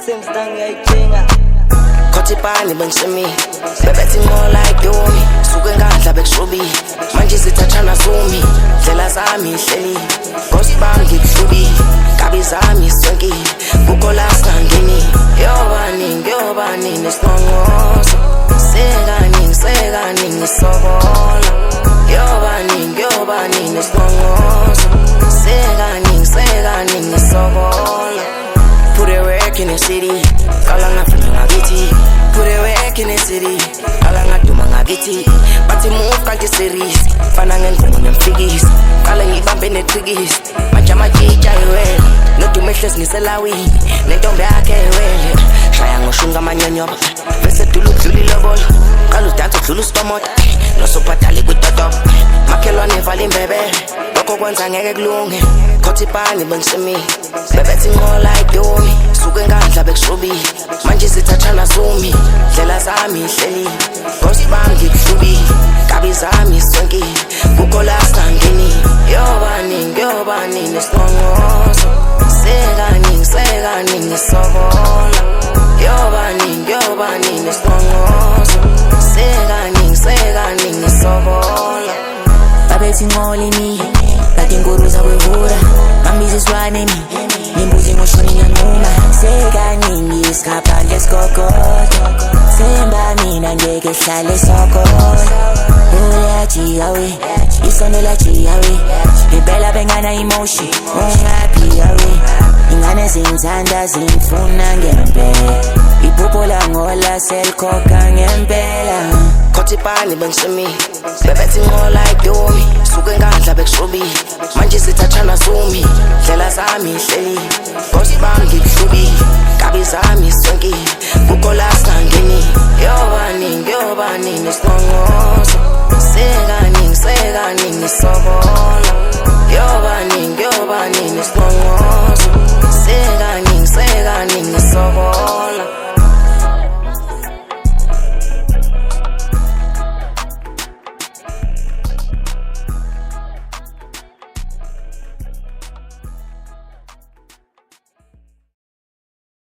Sims dang ngiyayidinga Khothipani bengishimi bebethi more like yomi suke ngandla bekushubi manje sithathana zumi ndlela zami ihleli Ghost bami ngikuhlubi kabi zami sonke kukho la sangini yobani nesinongozo sekani ngisokola yobani nesinongozo sekani ngisokola Put it work in the city, kala ngafika ngakithi. Put it work in the city, kala ngaduma ngakithi. Bathi move kanti series, fana ngengumo nemfikisi. Kala ngibambe netrigis, manje amajija iwele. Nodume hlezi ngiselawini, nentombi yakhe iwele. Shaya ngoshunga amanyonyoba, bese dulu kudlula ilobolo. Kala udansa kudlula ustomota, nosophathali kwitoto. Makhelwane vala imbebe, lokho kwenza ngeke kulunge. Khothipani bengishimi, bebethi more like yomi suke ngandla bekushubi manje sithathana zumi ndlela zami ihleli Ghost bami ngikuhlubi kabi zami sonke kukho la sangini yobani nesinongozo sekani ngisokola yobani nesinongozo sekani ngisokola Babethi ngolimi Kati nguruza kwevura Mambizi swanemi Nimbuzi ngoshoni nyanuma Sekaningi iskaphandle esikokota Semba mina ngeke hlale sokota Uyajiya we Isondo lajiya we Impela bengana emotion Ungaphiya we Ingane zingithanda zingifuna ngempela Iphupho langola selikhokha ngempela Khothipani bengishimi bebethi more like yomi suke ngandla bekushubi manje sithathana zumi ndlela zami ihleli Ghost bami ngikuhlubi kabi zami sonke kukho la sangini yobani nesinongozo sekani ngisokola yobani nesinongozo